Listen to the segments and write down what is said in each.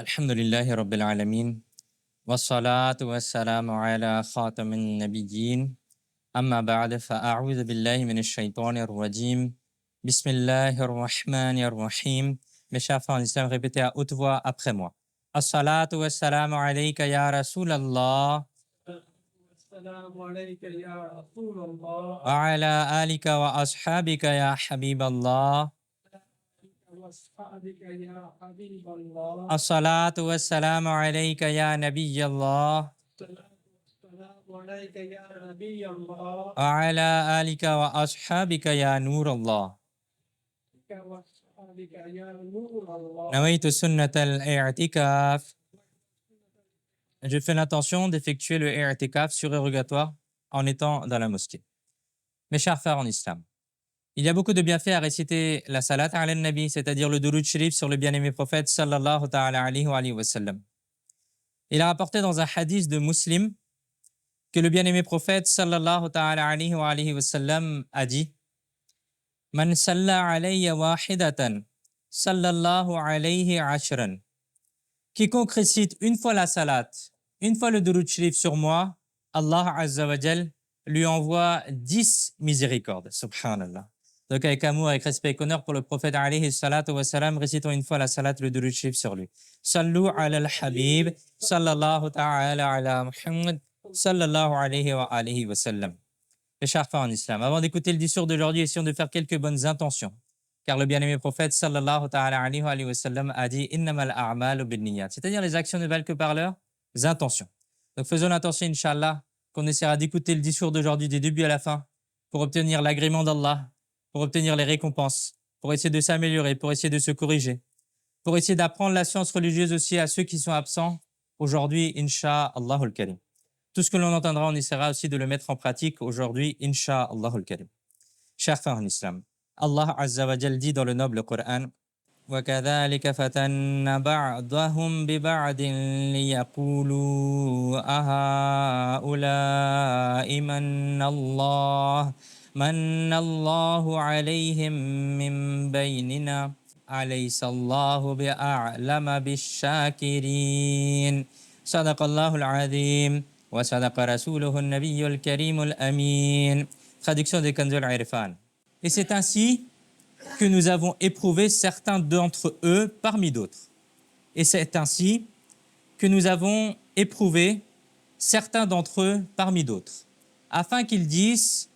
الحمد لله رب العالمين والصلاة والسلام على خاتم النبيين أما بعد فأعوذ بالله من الشيطان الرجيم بسم الله الرحمن الرحيم. Mes chers frères en islam, répétez à haute voix après moi. As-salatu was-salamu alayka ya Rasulallah السلام عليك يا رسول الله wa ala alika wa ashabika ya Habiballah. وأصحابك يا حبيب الله As-salatu was-salamu alayka ya Nabiyallah السلام عليك يا نبي الله wa ala alika wa ashabika ya Nurallah. وأصحابك يا نور الله نويت سنة الاعتكاف. Je fais l'intention d'effectuer le i'tikaf surérogatoire en étant dans la mosquée. Mes chers frères en islam, il y a beaucoup de bienfaits à réciter la salat ala nabi, c'est-à-dire le durud sharif sur le bien-aimé prophète sallallahu ta'ala alayhi wa sallam. Il a rapporté dans un hadith de Muslim que le bien-aimé prophète sallallahu ta'ala alayhi wa sallam a dit: Man salla alayya wahidatan sallallahu alayhi ashran. Quiconque récite une fois la salat, une fois le durud sharif sur moi, Allah Azza wa Jal lui envoie 10 miséricordes. Subhanallah. Donc avec amour, avec respect et honneur pour le prophète alayhi salatu wa salam, récitons une fois la salat, le durud sharif sur lui. Sallu ala al-habib, sallallahu ta'ala ala Muhammad, sallallahu alayhi wa alihi wa sallam. Mes chers frères en islam, avant d'écouter le discours d'aujourd'hui, essayons de faire quelques bonnes intentions. Car le bien-aimé prophète sallallahu ta'ala alayhi wa sallam a dit innamal a'malu binniyat, c'est-à-dire les actions ne valent que par leurs intentions. Donc faisons l'intention, Inch'Allah, qu'on essaiera d'écouter le discours d'aujourd'hui du début à la fin pour obtenir l'agrément d'Allah, pour obtenir les récompenses, pour essayer de s'améliorer, pour essayer de se corriger, pour essayer d'apprendre la science religieuse aussi à ceux qui sont absents aujourd'hui, Inch'Allahul Karim. Tout ce que l'on entendra, on essaiera aussi de le mettre en pratique aujourd'hui, Inch'Allahul Karim. Chers frères en islam, Allah Azza wa Jal dit dans le noble Coran: وَكَذَلِكَ فَتَنَّ بَعْضَهُمْ بِبَعْضٍ لِيَقُولُوا أَهَؤُلَاءِ مَنَّ اللَّهُ عَلَيْهِمْ مِنْ بَيْنِنَا أَلَيْسَ اللَّهُ بِأَعْلَمَ بِالشَّاكِرِينَ صدق الله العظيم وصدق رسوله النبي الكريم الأمين. Traduction de Kanzul Irfan. Et c'est ainsi que nous avons éprouvé certains d'entre eux parmi d'autres. Et c'est ainsi que nous avons éprouvé certains d'entre eux parmi d'autres, afin qu'ils disent: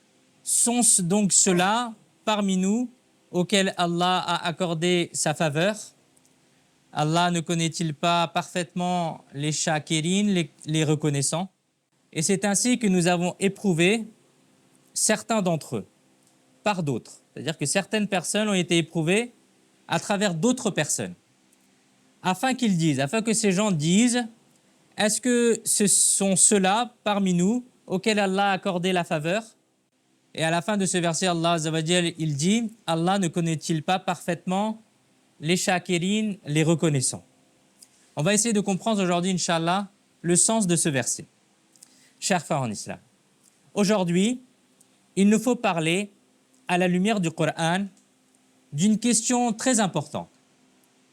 sont-ce donc ceux-là parmi nous auxquels Allah a accordé sa faveur? Allah ne connaît-il pas parfaitement les shakirines, les reconnaissants? Et c'est ainsi que nous avons éprouvé certains d'entre eux par d'autres. C'est-à-dire que certaines personnes ont été éprouvées à travers d'autres personnes, afin que ces gens disent: est-ce que ce sont ceux-là parmi nous auxquels Allah a accordé la faveur? Et à la fin de ce verset, Allah Azza wa Jal, il dit: Allah ne connaît-il pas parfaitement les shakirines, les reconnaissants? On va essayer de comprendre aujourd'hui, Inch'Allah, le sens de ce verset. Chers frères en islam, aujourd'hui, il nous faut parler, à la lumière du Coran, d'une question très importante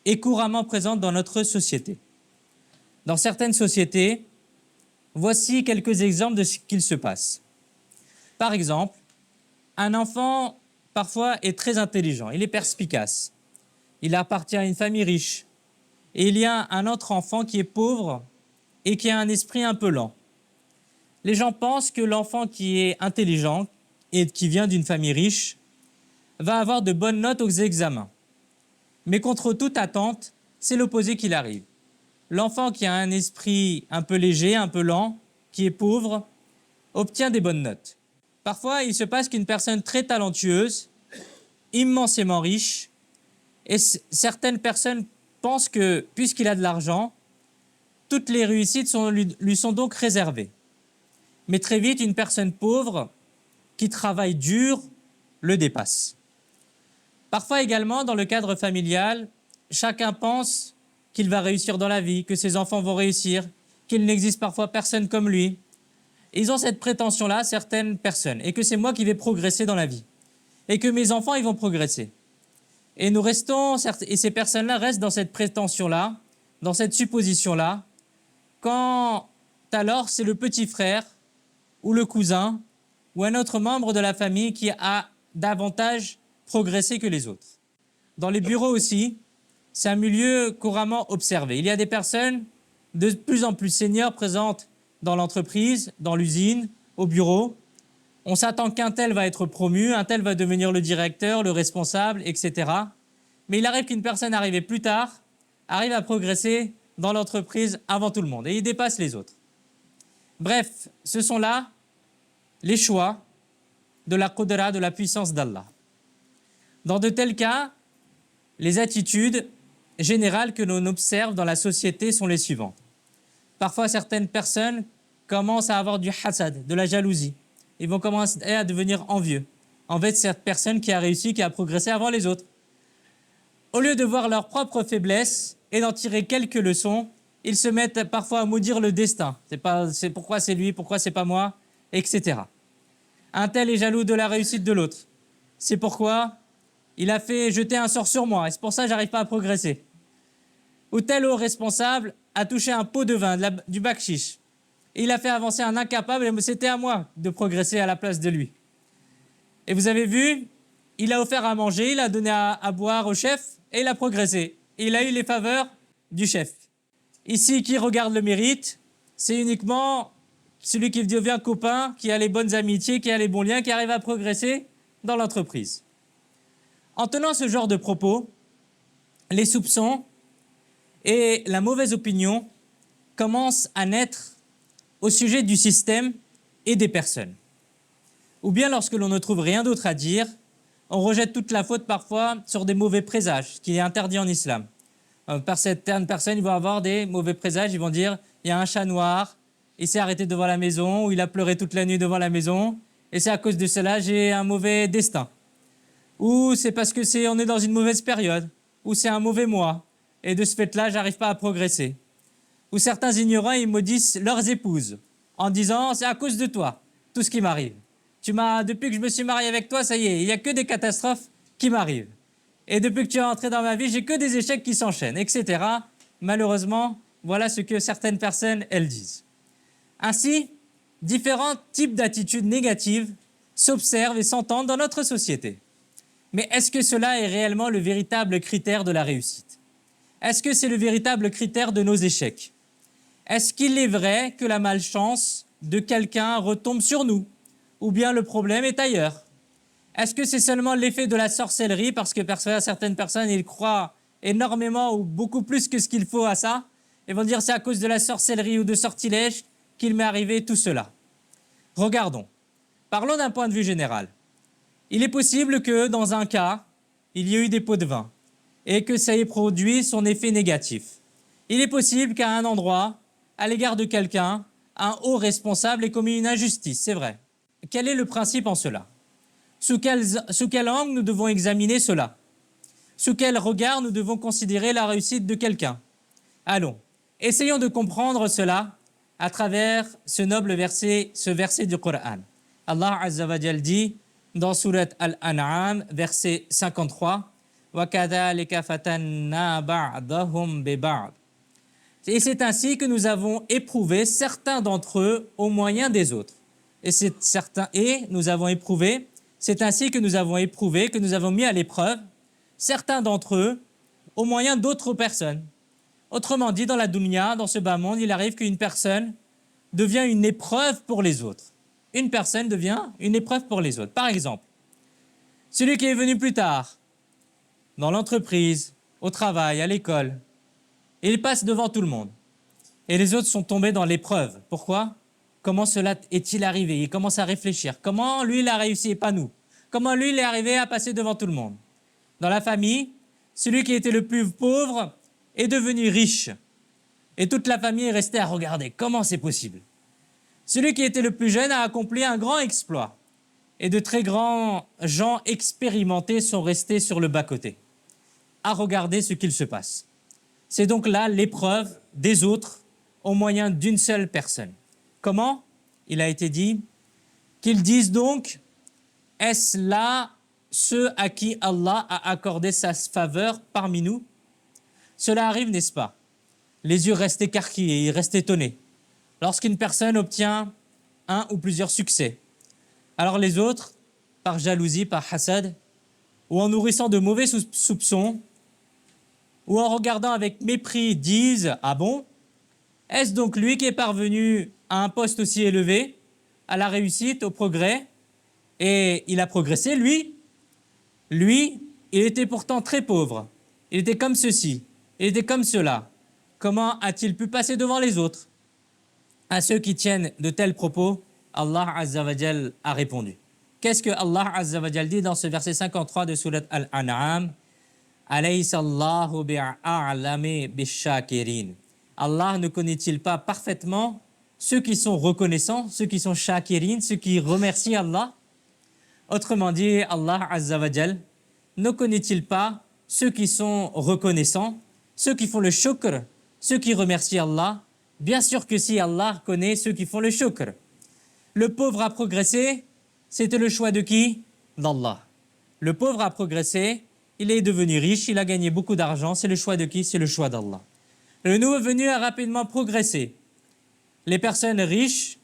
et couramment présente dans notre société. Dans certaines sociétés, voici quelques exemples de ce qu'il se passe. Par exemple, un enfant, parfois, est très intelligent, il est perspicace, il appartient à une famille riche, et il y a un autre enfant qui est pauvre et qui a un esprit un peu lent. Les gens pensent que l'enfant qui est intelligent et qui vient d'une famille riche va avoir de bonnes notes aux examens. Mais contre toute attente, c'est l'opposé qui arrive. L'enfant qui a un esprit un peu léger, un peu lent, qui est pauvre, obtient des bonnes notes. Parfois, il se passe qu'une personne très talentueuse, immensément riche, et certaines personnes pensent que, puisqu'il a de l'argent, toutes les réussites lui sont donc réservées. Mais très vite, une personne pauvre qui travaille dur le dépasse. Parfois également, dans le cadre familial, chacun pense qu'il va réussir dans la vie, que ses enfants vont réussir, qu'il n'existe parfois personne comme lui. Et ils ont cette prétention-là, certaines personnes, et que c'est moi qui vais progresser dans la vie, et que mes enfants, ils vont progresser. Et nous restons, et ces personnes-là restent dans cette prétention-là, dans cette supposition-là, quand alors c'est le petit frère ou le cousin ou un autre membre de la famille qui a davantage progressé que les autres. Dans les bureaux aussi, c'est un milieu couramment observé. Il y a des personnes de plus en plus seniors présentes dans l'entreprise, dans l'usine, au bureau. On s'attend qu'un tel va être promu, un tel va devenir le directeur, le responsable, etc. Mais il arrive qu'une personne arrivée plus tard arrive à progresser dans l'entreprise avant tout le monde et il dépasse les autres. Bref, ce sont là les choix de la qudra, de la puissance d'Allah. Dans de tels cas, les attitudes générales que l'on observe dans la société sont les suivantes. Parfois, certaines personnes commencent à avoir du hasad, de la jalousie. Ils vont commencer à devenir envieux envers cette personne qui a réussi, qui a progressé avant les autres. Au lieu de voir leur propre faiblesse et d'en tirer quelques leçons, ils se mettent parfois à maudire le destin. C'est pourquoi c'est lui, pourquoi c'est pas moi, etc. Un tel est jaloux de la réussite de l'autre. C'est pourquoi il a fait jeter un sort sur moi et c'est pour ça que j'arrive pas à progresser. Ou tel haut responsable a touché un pot de vin, du bakshish. Et il a fait avancer un incapable et c'était à moi de progresser à la place de lui. Et vous avez vu, il a offert à manger, il a donné à boire au chef et il a progressé. Et il a eu les faveurs du chef. Ici, qui regarde le mérite, c'est uniquement celui qui devient copain, qui a les bonnes amitiés, qui a les bons liens, qui arrive à progresser dans l'entreprise. En tenant ce genre de propos, les soupçons et la mauvaise opinion commencent à naître au sujet du système et des personnes. Ou bien lorsque l'on ne trouve rien d'autre à dire, on rejette toute la faute parfois sur des mauvais présages, ce qui est interdit en islam. Par certaines personnes, ils vont avoir des mauvais présages, ils vont dire il y a un chat noir, il s'est arrêté devant la maison, ou il a pleuré toute la nuit devant la maison, et c'est à cause de cela j'ai un mauvais destin. Ou c'est parce que on est dans une mauvaise période, ou c'est un mauvais mois, et de ce fait-là, j'arrive pas à progresser. Ou certains ignorants, ils maudissent leurs épouses, en disant c'est à cause de toi, tout ce qui m'arrive. Depuis que je me suis marié avec toi, ça y est, il n'y a que des catastrophes qui m'arrivent. Et depuis que tu es entré dans ma vie, j'ai que des échecs qui s'enchaînent, etc. Malheureusement, voilà ce que certaines personnes, elles disent. Ainsi, différents types d'attitudes négatives s'observent et s'entendent dans notre société. Mais est-ce que cela est réellement le véritable critère de la réussite? Est-ce que c'est le véritable critère de nos échecs? Est-ce qu'il est vrai que la malchance de quelqu'un retombe sur nous? Ou bien le problème est ailleurs? Est-ce que c'est seulement l'effet de la sorcellerie parce que certaines personnes, ils croient énormément ou beaucoup plus que ce qu'il faut à ça et vont dire c'est à cause de la sorcellerie ou de sortilège qu'il m'est arrivé tout cela. Regardons. Parlons d'un point de vue général. Il est possible que dans un cas, il y ait eu des pots de vin et que ça ait produit son effet négatif. Il est possible qu'à un endroit, à l'égard de quelqu'un, un haut responsable ait commis une injustice, c'est vrai. Quel est le principe en cela? Sous quel angle nous devons examiner cela? Sous quel regard nous devons considérer la réussite de quelqu'un? Allons, essayons de comprendre cela à travers ce noble verset, ce verset du Coran. Allah Azza wa Jal dit dans Surat Al-An'am, verset 53, وَكَذَلِكَ فَتَنَّا بَعْضَهُمْ بِبَعْضٍ. Et c'est ainsi que nous avons éprouvé certains d'entre eux au moyen des autres. Nous avons éprouvé, c'est ainsi que nous avons éprouvé, que nous avons mis à l'épreuve certains d'entre eux au moyen d'autres personnes. Autrement dit, dans la dunya, dans ce bas monde, il arrive qu'une personne devient une épreuve pour les autres. Une personne devient une épreuve pour les autres. Par exemple, celui qui est venu plus tard, dans l'entreprise, au travail, à l'école, il passe devant tout le monde. Et les autres sont tombés dans l'épreuve. Pourquoi? Comment cela est-il arrivé? Il commence à réfléchir. Comment lui, il a réussi et pas nous? Comment lui, il est arrivé à passer devant tout le monde? Dans la famille, celui qui était le plus pauvre est devenu riche. Et toute la famille est restée à regarder. Comment c'est possible? Celui qui était le plus jeune a accompli un grand exploit. Et de très grands gens expérimentés sont restés sur le bas-côté, à regarder ce qu'il se passe. C'est donc là l'épreuve des autres au moyen d'une seule personne. Comment? Il a été dit qu'ils disent donc, est-ce là ceux à qui Allah a accordé sa faveur parmi nous? Cela arrive, n'est-ce pas? les yeux restent écarquillés, ils restent étonnés. Lorsqu'une personne obtient un ou plusieurs succès, alors les autres, par jalousie, par hasad, ou en nourrissant de mauvais soupçons, ou en regardant avec mépris, disent « Ah bon? Est-ce donc lui qui est parvenu à un poste aussi élevé, à la réussite, au progrès? Et il a progressé, lui? Lui, il était pourtant très pauvre. Il était comme ceci, il était comme cela. Comment a-t-il pu passer devant les autres ?» À ceux qui tiennent de tels propos, Allah Azza wa Jal a répondu. Qu'est-ce que Allah Azza wa Jal dit dans ce verset 53 de Surat Al-An'am? Alaysa Allahu bi'a'lami bish-shakirin. Allah ne connaît-il pas parfaitement ceux qui sont reconnaissants, ceux qui sont shakirin, ceux qui remercient Allah? Autrement dit, Allah Azza wa Jal ne connaît-il pas ceux qui sont reconnaissants, ceux qui font le shukr, ceux qui remercient Allah? Bien sûr que si, Allah connaît ceux qui font le shukr. Le pauvre a progressé, c'était le choix de qui? D'Allah. Le pauvre a progressé, il est devenu riche, il a gagné beaucoup d'argent, c'est le choix de qui? C'est le choix d'Allah. Le nouveau venu a rapidement progressé. Les personnes riches,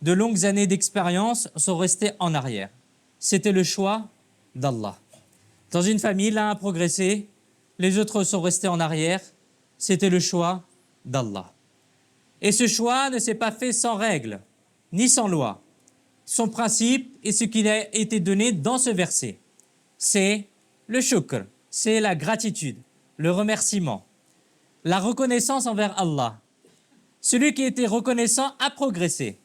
de longues années d'expérience, sont restées en arrière. C'était le choix d'Allah. Dans une famille, l'un a progressé, les autres sont restés en arrière, c'était le choix d'Allah. Et ce choix ne s'est pas fait sans règle, ni sans loi. Son principe est ce qu'il a été donné dans ce verset. C'est le shukr, c'est la gratitude, le remerciement, la reconnaissance envers Allah. Celui qui était reconnaissant a progressé.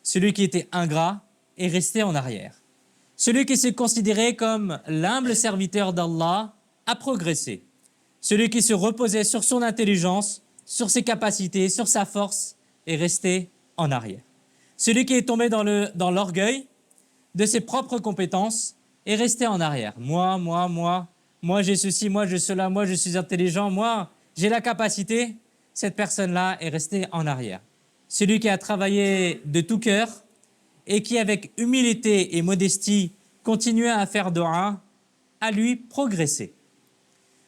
Celui qui était ingrat est resté en arrière. Celui qui s'est considéré comme l'humble serviteur d'Allah a progressé. Celui qui se reposait sur son intelligence, sur ses capacités, sur sa force, est resté en arrière. Celui qui est tombé dans l'orgueil de ses propres compétences est resté en arrière. Moi j'ai ceci, moi j'ai cela, moi je suis intelligent, moi j'ai la capacité. Cette personne-là est restée en arrière. Celui qui a travaillé de tout cœur et qui, avec humilité et modestie, continuait à faire dua, a lui progressé.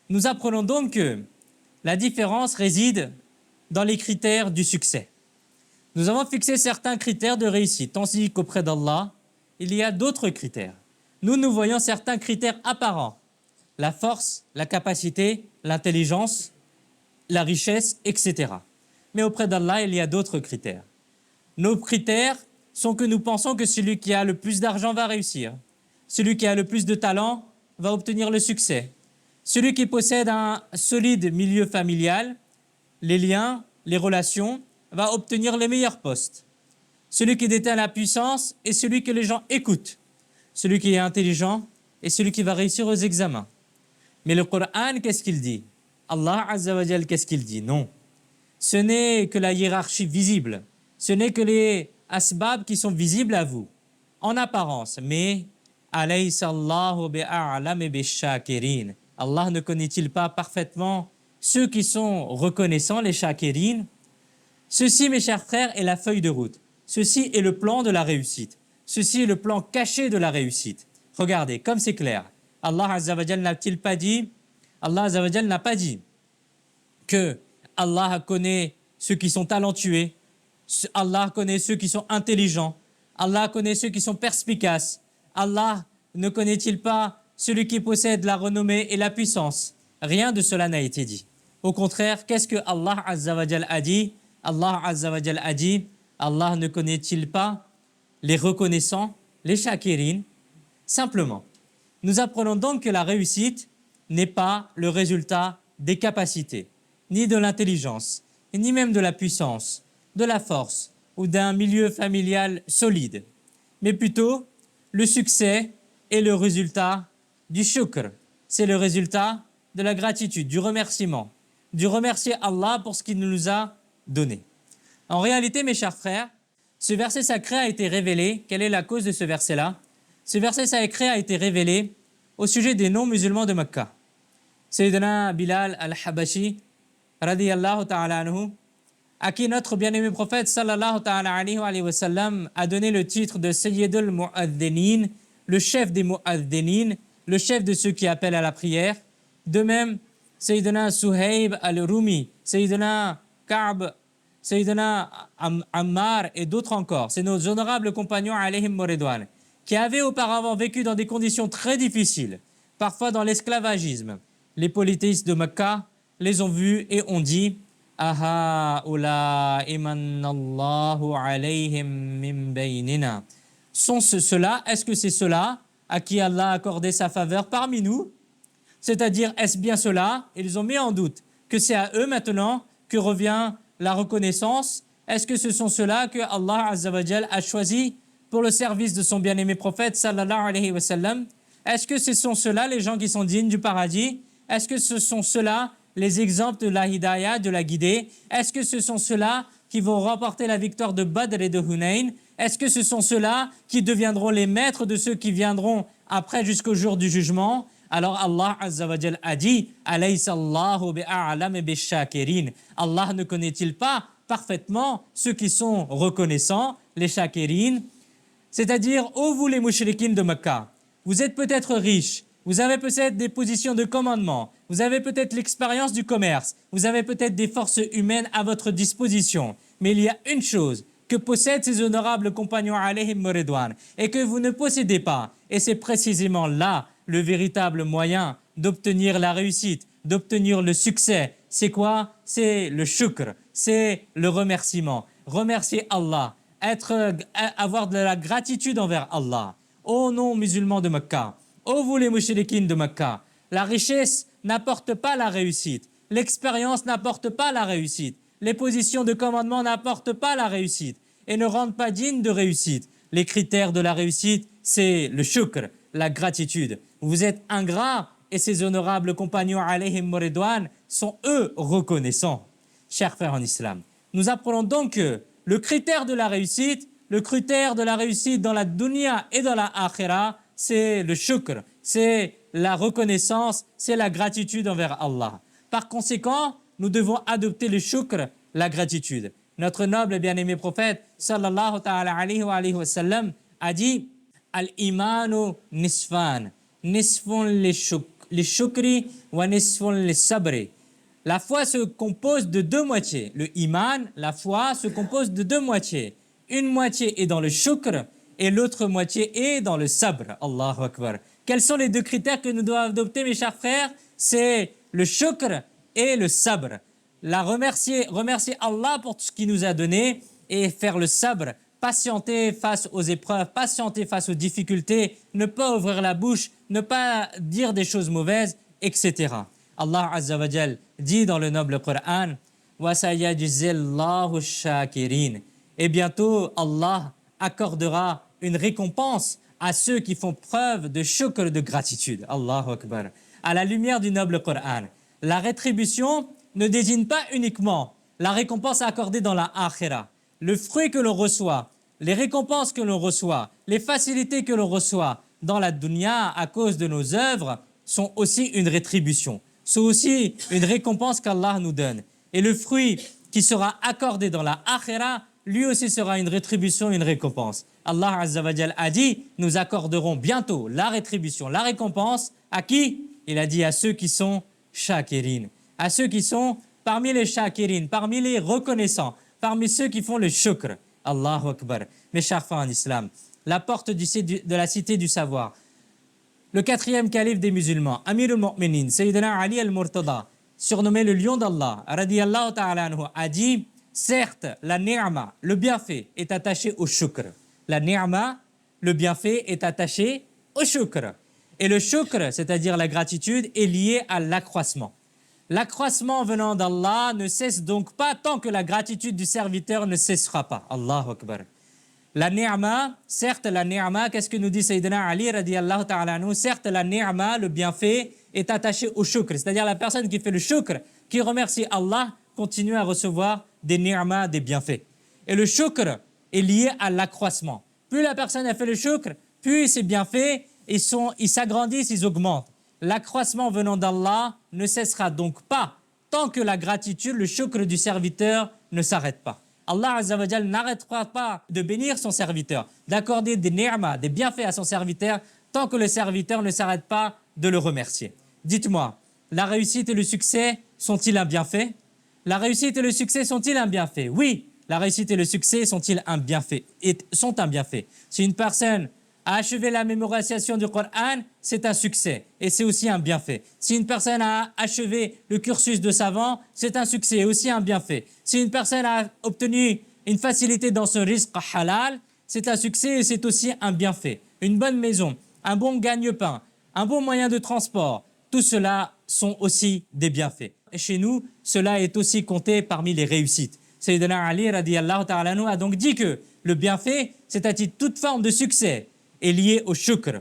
Nous apprenons donc que la différence réside dans les critères du succès. Nous avons fixé certains critères de réussite, tandis qu'auprès d'Allah, il y a d'autres critères. Nous voyons certains critères apparents, la force, la capacité, l'intelligence, la richesse, etc. Mais auprès d'Allah, il y a d'autres critères. Nos critères sont que nous pensons que celui qui a le plus d'argent va réussir, celui qui a le plus de talent va obtenir le succès, celui qui possède un solide milieu familial, les liens, les relations, va obtenir les meilleurs postes. Celui qui détient la puissance est celui que les gens écoutent. Celui qui est intelligent est celui qui va réussir aux examens. Mais le Coran, qu'est-ce qu'il dit? Allah Azza wa Jal, qu'est-ce qu'il dit? Non. Ce n'est que la hiérarchie visible. Ce n'est que les asbab qui sont visibles à vous, en apparence. Mais alaysa Allahu bi'a'lami bish-shakirin. Allah ne connaît-il pas parfaitement ceux qui sont reconnaissants, les shakirin? Ceci, mes chers frères, est la feuille de route. Ceci est le plan de la réussite. Ceci est le plan caché de la réussite. Regardez, comme c'est clair. Allah Azza wa Jal n'a-t-il pas dit, Allah Azza wa Jal n'a pas dit que Allah connaît ceux qui sont talentueux, Allah connaît ceux qui sont intelligents, Allah connaît ceux qui sont perspicaces. Allah ne connaît-il pas celui qui possède la renommée et la puissance? Rien de cela n'a été dit. Au contraire, qu'est-ce que Allah Azza wa Jal a dit? Allah Azza wa Jal a dit, Allah ne connaît-il pas les reconnaissants, les shakirin? Simplement, nous apprenons donc que la réussite n'est pas le résultat des capacités, ni de l'intelligence, ni même de la puissance, de la force ou d'un milieu familial solide, mais plutôt le succès est le résultat du shukr, c'est le résultat de la gratitude, du remerciement, du remercier Allah pour ce qu'il nous a donné. En réalité, mes chers frères, ce verset sacré a été révélé. Quelle est la cause de ce verset-là? Ce verset sacré a été révélé au sujet des non-musulmans de Mecca. Sayyidina Bilal al-Habashi, radiyallahu ta'ala anhu, à qui notre bien-aimé prophète sallallahu ta'ala alayhi wa sallam a donné le titre de Sayyidul Mu'adhdhinin, le chef des Mu'adhdhinin, le chef de ceux qui appellent à la prière. De même, Sayyidina Suhaib al-Rumi, Sayyidina Ka'b, Sayyidina Ammar et d'autres encore. C'est nos honorables compagnons alayhim ridwan qui avaient auparavant vécu dans des conditions très difficiles, parfois dans l'esclavagisme. Les polythéistes de Mecca les ont vus et ont dit Aha ula imanallahu alayhim min baynina. Sont-ce ceux-là, est-ce que c'est ceux-là à qui Allah a accordé sa faveur parmi nous? C'est-à-dire, est-ce bien cela? Ils ont mis en doute que c'est à eux maintenant que revient la reconnaissance. Est-ce que ce sont ceux-là que Allah Azza wa Jal a choisis pour le service de son bien-aimé prophète sallallahu alayhi wa sallam? Est-ce que ce sont ceux-là les gens qui sont dignes du paradis? Est-ce que ce sont ceux-là les exemples de la hidayah, de la guidée? Est-ce que ce sont ceux-là qui vont remporter la victoire de Badr et de Hunayn? Est-ce que ce sont ceux-là qui deviendront les maîtres de ceux qui viendront après jusqu'au jour du jugement? Alors Allah Azza wa Jal a dit Alaysa Allahu bi'a'lam bish-shakirin. Allah ne connaît-il pas parfaitement ceux qui sont reconnaissants, les shakirin? C'est-à-dire, ô vous les mouchriquines de Mecca, vous êtes peut-être riches, vous avez peut-être des positions de commandement, vous avez peut-être l'expérience du commerce, vous avez peut-être des forces humaines à votre disposition, mais il y a une chose que possèdent ces honorables compagnons alayhim ridwan et que vous ne possédez pas, et c'est précisément là le véritable moyen d'obtenir la réussite, d'obtenir le succès. C'est quoi? C'est le shukr, c'est le remerciement. Remercier Allah, avoir de la gratitude envers Allah. Ô non-musulmans de Mecca, ô vous les mouchriquines de Mecca, la richesse n'apporte pas la réussite, l'expérience n'apporte pas la réussite, les positions de commandement n'apportent pas la réussite et ne rendent pas dignes de réussite. Les critères de la réussite, c'est le shukr, la gratitude. Vous êtes ingrats et ces honorables compagnons alayhim ridwan sont eux reconnaissants. Chers frères en islam, nous apprenons donc que le critère de la réussite dans la dunya et dans la akhira, c'est le shukr, c'est la reconnaissance, c'est la gratitude envers Allah. Par conséquent, nous devons adopter le shukr, la gratitude. Notre noble et bien-aimé prophète, sallallahu ta'ala alayhi wa sallam, a dit Al-imanu nisfan, nisfun li shukri wa nisfun li sabri. La foi se compose de deux moitiés. Le iman, la foi, se compose de deux moitiés. Une moitié est dans le shukr et l'autre moitié est dans le sabr. Allahu Akbar. Quels sont les deux critères que nous devons adopter, mes chers frères? C'est le shukr et le sabr. Remercier Allah pour tout ce qu'il nous a donné et faire le sabr, patienter face aux épreuves, patienter face aux difficultés, ne pas ouvrir la bouche, ne pas dire des choses mauvaises, etc. Allah Azza wa Jal dit dans le noble Coran wa sayajzillahu shakirin. Et bientôt Allah accordera une récompense à ceux qui font preuve de shukr, de gratitude. Allahu Akbar. À la lumière du noble Coran, la rétribution ne désigne pas uniquement la récompense accordée dans la akhira. Le fruit que l'on reçoit, les récompenses que l'on reçoit, les facilités que l'on reçoit dans la dunya à cause de nos œuvres sont aussi une rétribution, sont aussi une récompense qu'Allah nous donne. Et le fruit qui sera accordé dans la akhira, lui aussi sera une rétribution, une récompense. Allah Azza wa Jal a dit, nous accorderons bientôt la rétribution, la récompense, à qui? Il a dit à ceux qui sont shakirin, à ceux qui sont parmi les shakirin, parmi les reconnaissants, parmi ceux qui font le shukr. Allahu Akbar. Mes chers frères en islam, la porte de la cité du savoir, le quatrième calife des musulmans, Amir al-Mu'minin, Sayyidina Ali al-Murtada, surnommé le lion d'Allah, radiyallahu ta'ala anhu, a dit, certes, la ni'ma, le bienfait, est attaché au shukr. La ni'ma, le bienfait, est attaché au shukr. Et le shukr, c'est-à-dire la gratitude, est lié à l'accroissement. L'accroissement venant d'Allah ne cesse donc pas tant que la gratitude du serviteur ne cessera pas. Allahu Akbar. La ni'ma, certes la ni'ma, qu'est-ce que nous dit Sayyidina Ali radiyallahu ta'ala anhu? Certes la ni'ma, le bienfait, est attaché au shukr. C'est-à-dire la personne qui fait le shukr, qui remercie Allah, continue à recevoir des ni'ma, des bienfaits. Et le shukr est lié à l'accroissement. Plus la personne a fait le shukr, plus ses bienfaits, ils s'agrandissent, ils augmentent. L'accroissement venant d'Allah ne cessera donc pas tant que la gratitude, le shukr du serviteur ne s'arrête pas. Allah Azza wa Jal n'arrêtera pas de bénir son serviteur, d'accorder des ni'ma, des bienfaits à son serviteur, tant que le serviteur ne s'arrête pas de le remercier. Dites-moi, la réussite et le succès sont-ils un bienfait? la réussite et le succès sont-ils un bienfait? Oui, la réussite et le succès sont-ils un bienfait? Sont un bienfait. Si une personne a achevé la mémorisation du Coran, c'est un succès et c'est aussi un bienfait. Si une personne a achevé le cursus de savant, c'est un succès et aussi un bienfait. Si une personne a obtenu une facilité dans son risque halal, c'est un succès et c'est aussi un bienfait. Une bonne maison, un bon gagne-pain, un bon moyen de transport, tout cela sont aussi des bienfaits. Et chez nous, cela est aussi compté parmi les réussites. Sayyidina Ali radiyallahu ta'ala anhu a donc dit que le bienfait, c'est-à-dire toute forme de succès, est lié au shukr.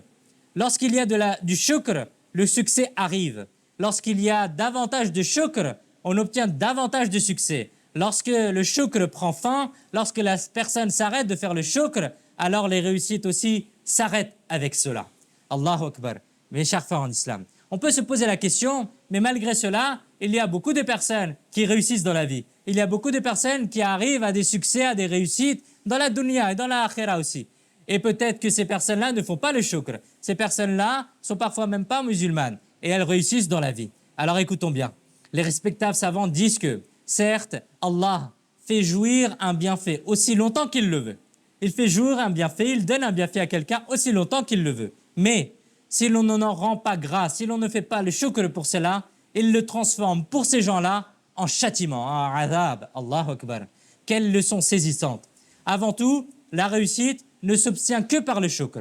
Lorsqu'il y a du shukr, le succès arrive. Lorsqu'il y a davantage de shukr, on obtient davantage de succès. Lorsque le shukr prend fin, lorsque la personne s'arrête de faire le shukr, alors les réussites aussi s'arrêtent avec cela. Allahu Akbar. Mes chers frères en islam, on peut se poser la question, mais malgré cela, il y a beaucoup de personnes qui réussissent dans la vie. Il y a beaucoup de personnes qui arrivent à des succès, à des réussites dans la dunya et dans la akhira aussi. Et peut-être que ces personnes-là ne font pas le shukr. Ces personnes-là sont parfois même pas musulmanes et elles réussissent dans la vie. Alors écoutons bien. Les respectables savants disent que, certes, Allah fait jouir un bienfait aussi longtemps qu'il le veut. Il fait jouir un bienfait, il donne un bienfait à quelqu'un aussi longtemps qu'il le veut. Mais si l'on n'en rend pas grâce, si l'on ne fait pas le shukr pour cela, il le transforme pour ces gens-là en châtiment, en adab. Allahu Akbar. Quelle leçon saisissante. Avant tout, la réussite ne s'obtient que par le shukr.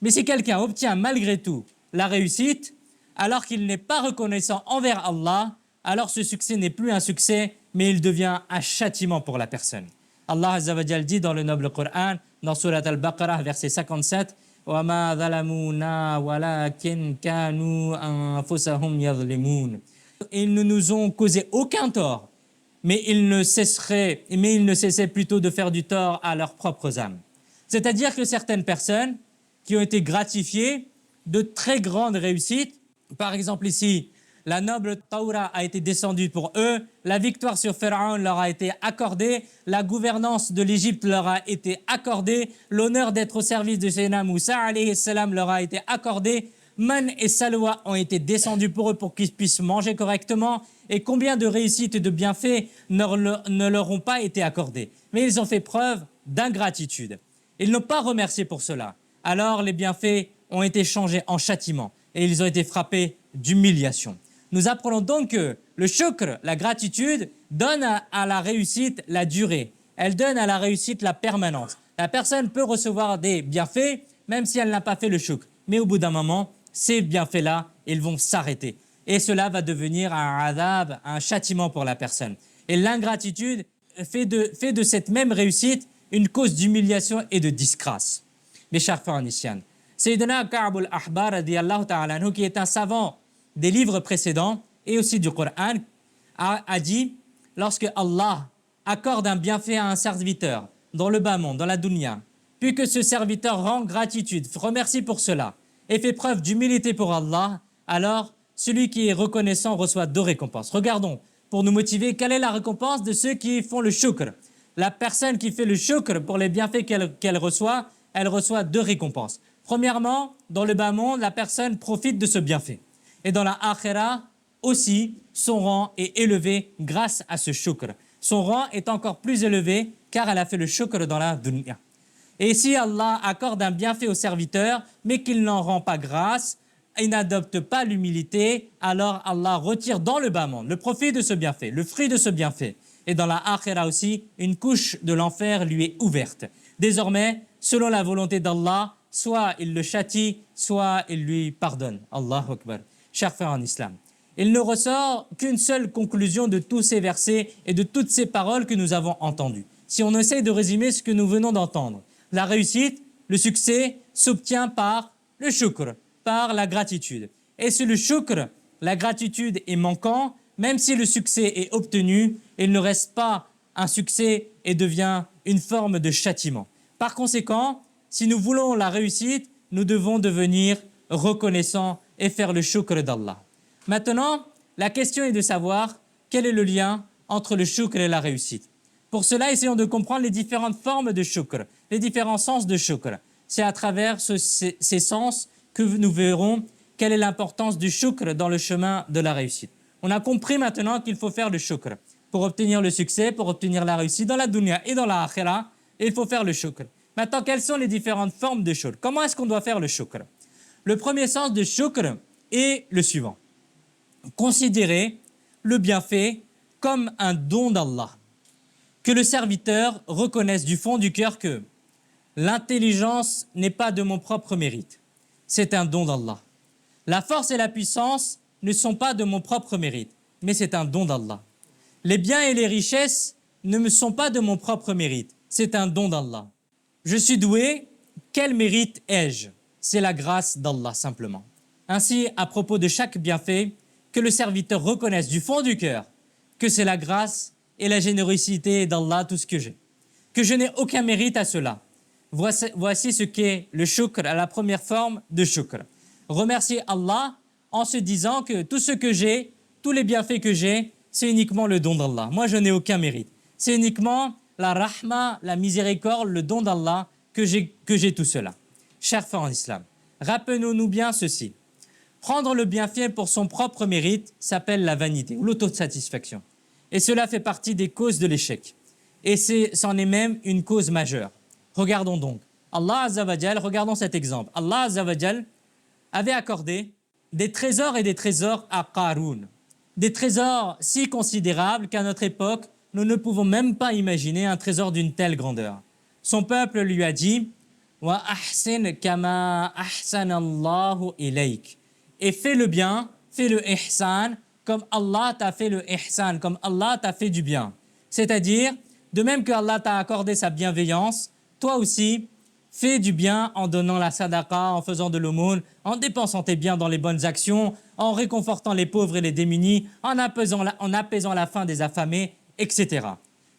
Mais si quelqu'un obtient malgré tout la réussite, alors qu'il n'est pas reconnaissant envers Allah, alors ce succès n'est plus un succès, mais il devient un châtiment pour la personne. Allah Azza wa Jal dit dans le noble Coran, dans Surat Al-Baqarah, verset 57, وَمَا ظَلَمُونَا وَلَكِنْ كَانُوا أَنفُسَهُمْ يَظْلِمُونَ. Ils ne nous ont causé aucun tort, mais ils ne cessaient plutôt de faire du tort à leurs propres âmes. C'est-à-dire que certaines personnes qui ont été gratifiées de très grandes réussites, par exemple ici, la noble Taura a été descendue pour eux, la victoire sur Pharaon leur a été accordée, la gouvernance de l'Égypte leur a été accordée, l'honneur d'être au service de Sayyidina Moussa alayhi salam leur a été accordé, Man et Salwa ont été descendus pour eux pour qu'ils puissent manger correctement, et combien de réussites et de bienfaits ne leur ont pas été accordés. Mais ils ont fait preuve d'ingratitude. Ils n'ont pas remercié pour cela. Alors les bienfaits ont été changés en châtiment et ils ont été frappés d'humiliation. Nous apprenons donc que le shukr, la gratitude, donne à la réussite la durée. Elle donne à la réussite la permanence. La personne peut recevoir des bienfaits même si elle n'a pas fait le shukr. Mais au bout d'un moment, ces bienfaits-là, ils vont s'arrêter. Et cela va devenir un adab, un châtiment pour la personne. Et l'ingratitude fait de cette même réussite une cause d'humiliation et de disgrâce. Mes chers frères en islam, Sayyidina Ka'b al-Ahbar radiyallahu ta'ala anhu, qui est un savant des livres précédents et aussi du Coran, a dit, lorsque Allah accorde un bienfait à un serviteur dans le bas monde, dans la dunya, puis que ce serviteur rend gratitude, remercie pour cela et fait preuve d'humilité pour Allah, alors celui qui est reconnaissant reçoit 2 récompenses. Regardons, pour nous motiver, quelle est la récompense de ceux qui font le shukr. La personne qui fait le shukr pour les bienfaits qu'elle reçoit, elle reçoit 2 récompenses. Premièrement, dans le bas monde, la personne profite de ce bienfait. Et dans la akhira aussi, son rang est élevé grâce à ce shukr. Son rang est encore plus élevé car elle a fait le shukr dans la dunya. Et si Allah accorde un bienfait au serviteur, mais qu'il n'en rend pas grâce, il n'adopte pas l'humilité, alors Allah retire dans le bas monde le profit de ce bienfait, le fruit de ce bienfait. Et dans la akhira aussi, une couche de l'enfer lui est ouverte. Désormais, selon la volonté d'Allah, soit il le châtie, soit il lui pardonne. Allahu Akbar. Chers frères en islam, il ne ressort qu'une seule conclusion de tous ces versets et de toutes ces paroles que nous avons entendues. Si on essaie de résumer ce que nous venons d'entendre, la réussite, le succès s'obtient par le shukr, par la gratitude. Et si le shukr, la gratitude est manquant, même si le succès est obtenu, il ne reste pas un succès et devient une forme de châtiment. Par conséquent, si nous voulons la réussite, nous devons devenir reconnaissants et faire le shukr d'Allah. Maintenant, la question est de savoir quel est le lien entre le shukr et la réussite. Pour cela, essayons de comprendre les différentes formes de shukr, les différents sens de shukr. C'est à travers ces sens que nous verrons quelle est l'importance du shukr dans le chemin de la réussite. On a compris maintenant qu'il faut faire le shukr. pour obtenir le succès, pour obtenir la réussite dans la dunya et dans la akhira, il faut faire le shukr. Maintenant, quelles sont les différentes formes de shukr? Comment est-ce qu'on doit faire le shukr? Le premier sens de shukr est le suivant. Considérer le bienfait comme un don d'Allah. Que le serviteur reconnaisse du fond du cœur que l'intelligence n'est pas de mon propre mérite. C'est un don d'Allah. La force et la puissance ne sont pas de mon propre mérite, mais c'est un don d'Allah. Les biens et les richesses ne me sont pas de mon propre mérite, c'est un don d'Allah. Je suis doué, quel mérite ai-je? C'est la grâce d'Allah simplement. Ainsi, à propos de chaque bienfait, que le serviteur reconnaisse du fond du cœur que c'est la grâce et la générosité d'Allah tout ce que j'ai. Que je n'ai aucun mérite à cela. Voici ce qu'est le shukr, à la première forme de shukr. Remercier Allah en se disant que tout ce que j'ai, tous les bienfaits que j'ai, c'est uniquement le don d'Allah. Moi, je n'ai aucun mérite. C'est uniquement la rahma, la miséricorde, le don d'Allah que j'ai tout cela. Chers frères en islam, rappelons-nous bien ceci. Prendre le bienfait pour son propre mérite s'appelle la vanité ou l'autosatisfaction. Et cela fait partie des causes de l'échec. Et c'en est même une cause majeure. Regardons donc. Allah Azza wa Jal, regardons cet exemple. Allah Azza wa Jal avait accordé des trésors et des trésors à Qarun. Des trésors si considérables qu'à notre époque, nous ne pouvons même pas imaginer un trésor d'une telle grandeur. Son peuple lui a dit « Wa ahsin kama ahsanallahu ilayk » et fais le bien, fais le ihsan, comme Allah t'a fait le ihsan, comme Allah t'a fait du bien. C'est-à-dire, de même que Allah t'a accordé sa bienveillance, toi aussi, fais du bien en donnant la sadaqa, en faisant de l'aumône, en dépensant tes biens dans les bonnes actions, en réconfortant les pauvres et les démunis, en apaisant la faim des affamés, etc.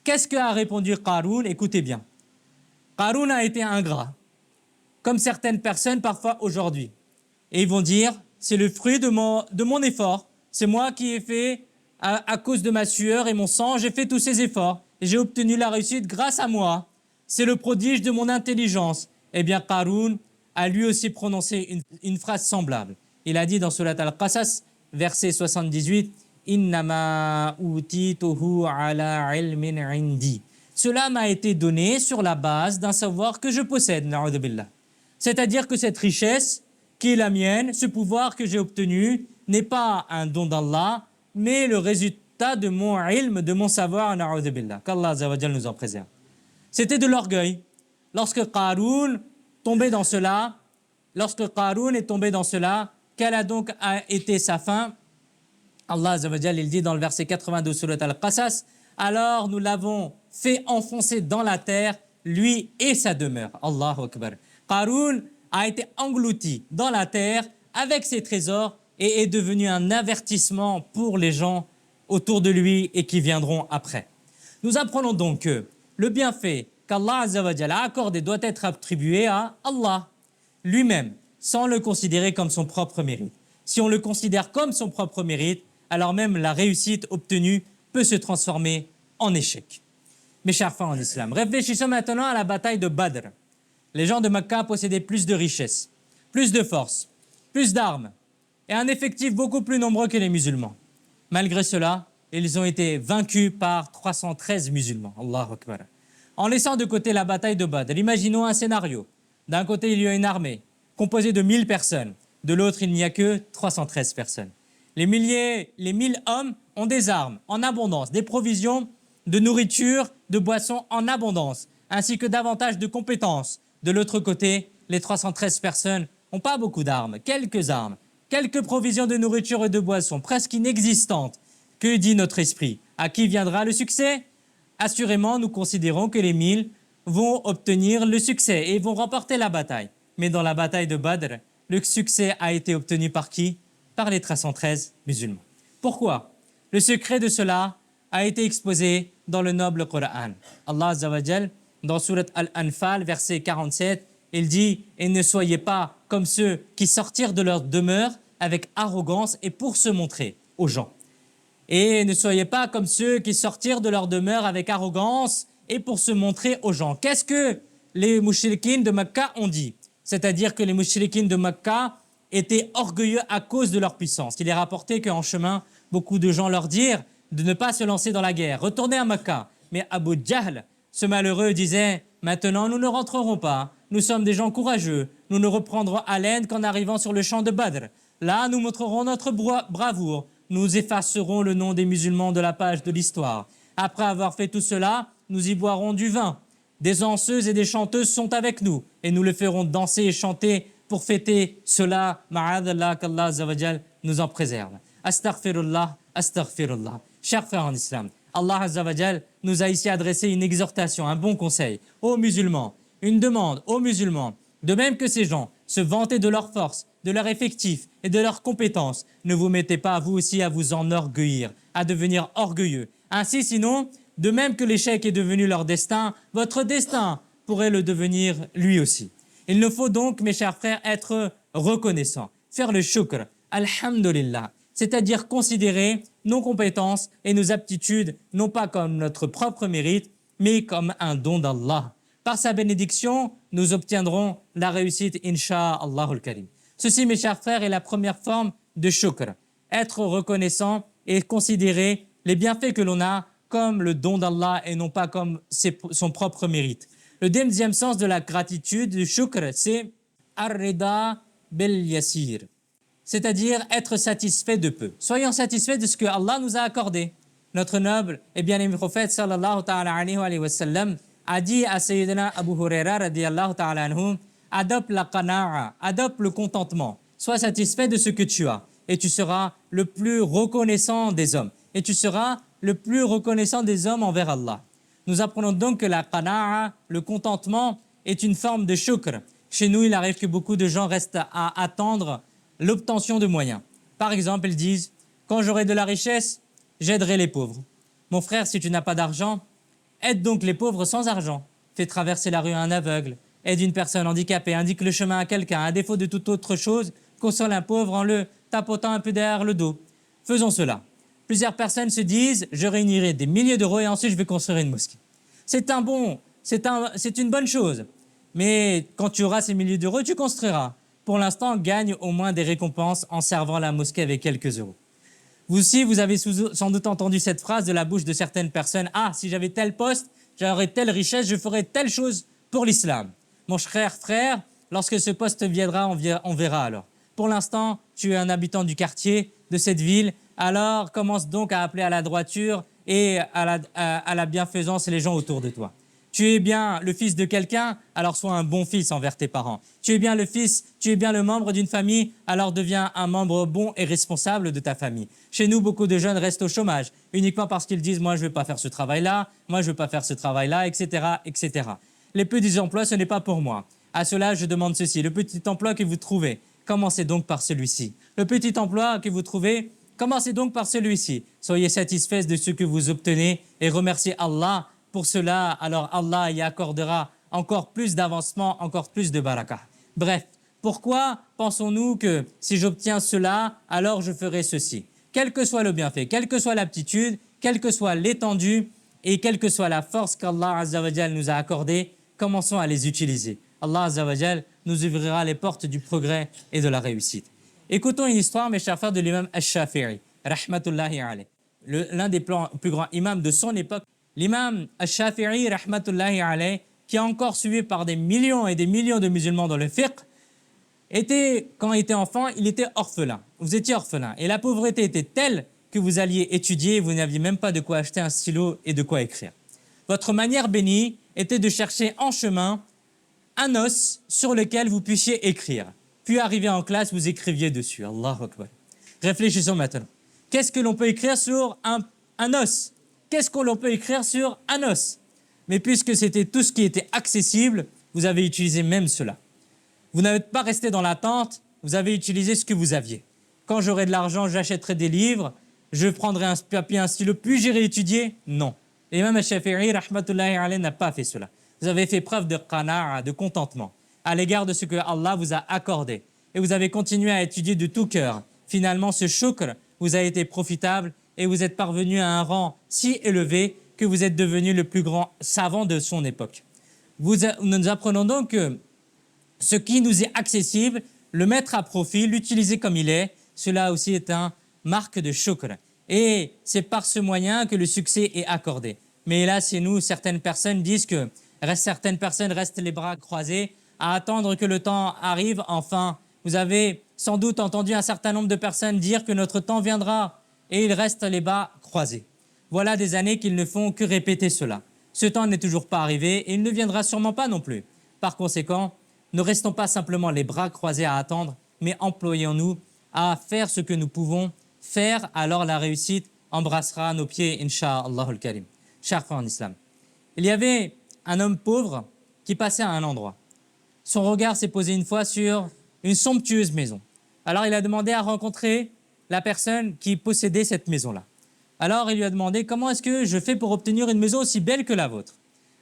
Qu'est-ce qu'a répondu Qarun? Écoutez bien. Qarun a été ingrat, comme certaines personnes parfois aujourd'hui. Et ils vont dire, c'est le fruit de mon effort. C'est moi qui ai fait, à cause de ma sueur et mon sang, j'ai fait tous ces efforts. Et j'ai obtenu la réussite grâce à moi. C'est le prodige de mon intelligence. Eh bien, Qarun a lui aussi prononcé une phrase semblable. Il a dit dans Surat Al-Qasas, verset 78, « Innama utituhu ala ilmin indi » Cela m'a été donné sur la base d'un savoir que je possède, na'udhu billah. C'est-à-dire que cette richesse qui est la mienne, ce pouvoir que j'ai obtenu, n'est pas un don d'Allah, mais le résultat de mon ilm, de mon savoir, na'udhu billah. Qu'Allah Azza wa Jal nous en préserve. C'était de l'orgueil. Lorsque Qarun tombait dans cela, quelle a donc été sa fin? Allah Azza wa Jal, il dit dans le verset 82 Surat Al-Qasas, alors nous l'avons fait enfoncer dans la terre, lui et sa demeure. Allahu Akbar. Qarun a été englouti dans la terre avec ses trésors et est devenu un avertissement pour les gens autour de lui et qui viendront après. Nous apprenons donc que le bienfait qu'Allah Azza wa Jal a accordé doit être attribué à Allah lui-même, sans le considérer comme son propre mérite. Si on le considère comme son propre mérite, alors même la réussite obtenue peut se transformer en échec. Mes chers frères en islam, réfléchissons maintenant à la bataille de Badr. Les gens de Mecca possédaient plus de richesses, plus de force, plus d'armes et un effectif beaucoup plus nombreux que les musulmans. Malgré cela, ils ont été vaincus par 313 musulmans. Allahu Akbar. En laissant de côté la bataille de Badr, imaginons un scénario. D'un côté, il y a une armée composée de 1000 personnes. De l'autre, il n'y a que 313 personnes. Les 1000 hommes ont des armes en abondance, des provisions de nourriture, de boissons en abondance, ainsi que davantage de compétences. De l'autre côté, les 313 personnes n'ont pas beaucoup d'armes, quelques provisions de nourriture et de boissons, presque inexistantes. Que dit notre esprit? À qui viendra le succès? Assurément, nous considérons que les 1000 vont obtenir le succès et vont remporter la bataille. Mais dans la bataille de Badr, le succès a été obtenu par qui? Par les 313 musulmans. Pourquoi? Le secret de cela a été exposé dans le noble Coran. Allah Azza wa Jal, dans Surat Al-Anfal, verset 47, il dit « Et ne soyez pas comme ceux qui sortirent de leur demeure avec arrogance et pour se montrer aux gens. Et ne soyez pas comme ceux qui sortirent de leur demeure avec arrogance et pour se montrer aux gens. » Qu'est-ce que les mouchriquines de Mecca ont dit? C'est-à-dire que les mouchriquines de Mecca étaient orgueilleux à cause de leur puissance. Il est rapporté qu'en chemin, beaucoup de gens leur dirent de ne pas se lancer dans la guerre, retourner à Mecca. Mais Abu Jahl, ce malheureux, disait « Maintenant, nous ne rentrerons pas. Nous sommes des gens courageux. Nous ne reprendrons haleine qu'en arrivant sur le champ de Badr. Là, nous montrerons notre bravoure. Nous effacerons le nom des musulmans de la page de l'histoire. Après avoir fait tout cela, nous y boirons du vin. Des danseuses et des chanteuses sont avec nous et nous les ferons danser et chanter pour fêter cela. Ma'adallah, qu'Allah Azza wa Jal nous en préserve. Astaghfirullah, astaghfirullah. Chers frères en islam, Allah Azza wa Jal nous a ici adressé une exhortation, un bon conseil aux musulmans, une demande aux musulmans. De même que ces gens se vantaient de leur force, de leur effectif et de leurs compétences, ne vous mettez pas vous aussi à vous enorgueillir, à devenir orgueilleux. Ainsi, sinon, de même que l'échec est devenu leur destin, votre destin pourrait le devenir lui aussi. Il nous faut donc, mes chers frères, être reconnaissants, faire le shukr, alhamdulillah, c'est-à-dire considérer nos compétences et nos aptitudes non pas comme notre propre mérite, mais comme un don d'Allah. Par sa bénédiction, nous obtiendrons la réussite, insha'Allahul Karim. Ceci, mes chers frères, est la première forme de shukr, être reconnaissant et considérer les bienfaits que l'on a comme le don d'Allah et non pas comme son propre mérite. Le deuxième sens de la gratitude, du shukr, c'est ar-rida bil yasir, c'est-à-dire être satisfait de peu. Soyons satisfaits de ce que Allah nous a accordé. Notre noble et bien-aimé prophète sallallahu ta'ala alayhi wa sallam a dit à Sayyidina Abu Huraira radiyallahu ta'ala anhu, adopte la qana'a, adopte le contentement. Sois satisfait de ce que tu as et tu seras le plus reconnaissant des hommes. Et tu seras le plus reconnaissant des hommes envers Allah. Nous apprenons donc que la qana'a, le contentement, est une forme de shukr. Chez nous, il arrive que beaucoup de gens restent à attendre l'obtention de moyens. Par exemple, ils disent « Quand j'aurai de la richesse, j'aiderai les pauvres. » Mon frère, si tu n'as pas d'argent, aide donc les pauvres sans argent. Fais traverser la rue à un aveugle, aide une personne handicapée, indique le chemin à quelqu'un. À défaut de toute autre chose, console un pauvre en le tapotant un peu derrière le dos. Faisons cela. Plusieurs personnes se disent « Je réunirai des milliers d'euros et ensuite je vais construire une mosquée. » C'est une bonne chose. Mais quand tu auras ces milliers d'euros, tu construiras. Pour l'instant, gagne au moins des récompenses en servant la mosquée avec quelques euros. Vous aussi, vous avez sans doute entendu cette phrase de la bouche de certaines personnes. « Ah, si j'avais tel poste, j'aurais telle richesse, je ferais telle chose pour l'islam. » Mon cher frère, lorsque ce poste viendra, on verra alors. Pour l'instant, tu es un habitant du quartier, de cette ville, alors commence donc à appeler à la droiture et à la bienfaisance les gens autour de toi. Tu es bien le fils de quelqu'un, alors sois un bon fils envers tes parents. Tu es bien le fils, tu es bien le membre d'une famille, alors deviens un membre bon et responsable de ta famille. Chez nous, beaucoup de jeunes restent au chômage, uniquement parce qu'ils disent « moi je ne vais pas faire ce travail-là, moi je ne veux pas faire ce travail-là, etc. etc. » Les petits emplois, ce n'est pas pour moi. À cela, je demande ceci, le petit emploi que vous trouvez, commencez donc par celui-ci. Le petit emploi que vous trouvez, commencez donc par celui-ci. Soyez satisfaits de ce que vous obtenez et remerciez Allah pour cela. Alors Allah y accordera encore plus d'avancement, encore plus de barakah. Bref, pourquoi pensons-nous que si j'obtiens cela, alors je ferai ceci? Quel que soit le bienfait, quelle que soit l'aptitude, quelle que soit l'étendue et quelle que soit la force qu'Allah Azza wa Jal nous a accordée, commençons à les utiliser. Allah Azza wa Jal nous ouvrira les portes du progrès et de la réussite. Écoutons une histoire, mes chers frères, de l'imam Ash-Shafi'i, rahmatullahi alayh, l'un des plus grands imams de son époque. L'imam Ash-Shafi'i, rahmatullahi alayh, qui est encore suivi par des millions et des millions de musulmans dans le fiqh, quand il était enfant, il était orphelin. Vous étiez orphelin. Et la pauvreté était telle que vous alliez étudier, vous n'aviez même pas de quoi acheter un stylo et de quoi écrire. Votre manière bénie était de chercher en chemin un os sur lequel vous puissiez écrire. Puis arrivé en classe, vous écriviez dessus. Allahu Akbar. Réfléchissons maintenant. Qu'est-ce que l'on peut écrire sur un os? Qu'est-ce que l'on peut écrire sur un os? Mais puisque c'était tout ce qui était accessible, vous avez utilisé même cela. Vous n'êtes pas resté dans l'attente, vous avez utilisé ce que vous aviez. Quand j'aurai de l'argent, j'achèterai des livres, je prendrai un papier, un stylo, puis j'irai étudier? Non. L'imam Ash-Shafi'i, rahmatullahi alayhi, n'a pas fait cela. Vous avez fait preuve de qana'a, de contentement, à l'égard de ce que Allah vous a accordé. Et vous avez continué à étudier de tout cœur. Finalement, ce shukr vous a été profitable et vous êtes parvenu à un rang si élevé que vous êtes devenu le plus grand savant de son époque. Nous apprenons donc que ce qui nous est accessible, le mettre à profit, l'utiliser comme il est, cela aussi est une marque de shukr. et c'est par ce moyen que le succès est accordé. Mais là, chez nous, certaines personnes disent que certaines personnes restent les bras croisés à attendre que le temps arrive. Enfin, vous avez sans doute entendu un certain nombre de personnes dire que notre temps viendra et ils restent les bras croisés. Voilà des années qu'ils ne font que répéter cela. Ce temps n'est toujours pas arrivé et il ne viendra sûrement pas non plus. Par conséquent, ne restons pas simplement les bras croisés à attendre, mais employons-nous à faire ce que nous pouvons faire, alors la réussite embrassera nos pieds, Inch'Allah al-Karim. Chers frères en islam, il y avait un homme pauvre qui passait à un endroit. Son regard s'est posé une fois sur une somptueuse maison. Alors il a demandé à rencontrer la personne qui possédait cette maison-là. Alors il lui a demandé « Comment est-ce que je fais pour obtenir une maison aussi belle que la vôtre ?»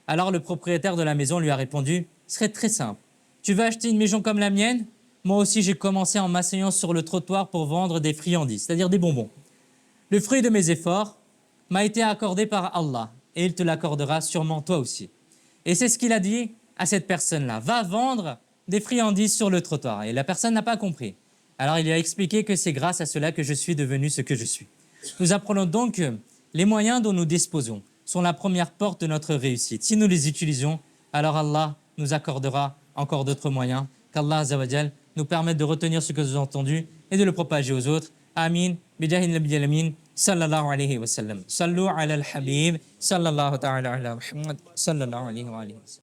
Alors le propriétaire de la maison lui a répondu « Ce serait très simple. Tu veux acheter une maison comme la mienne? Moi aussi j'ai commencé en m'asseyant sur le trottoir pour vendre des friandises, c'est-à-dire des bonbons. Le fruit de mes efforts m'a été accordé par Allah et il te l'accordera sûrement toi aussi. » Et c'est ce qu'il a dit à cette personne-là. Va vendre des friandises sur le trottoir. Et la personne n'a pas compris. Alors il lui a expliqué que c'est grâce à cela que je suis devenu ce que je suis. Nous apprenons donc que les moyens dont nous disposons sont la première porte de notre réussite. Si nous les utilisons, alors Allah nous accordera encore d'autres moyens. Qu'Allah Azza wa Jal nous permette de retenir ce que nous avons entendu et de le propager aux autres. Amin. Bijahin nabiyyi al-amin. Sallallahu alayhi wa sallam. Sallu ala al-habib. Sallallahu ta'ala ala Muhammad. Sallallahu alayhi wa sallam.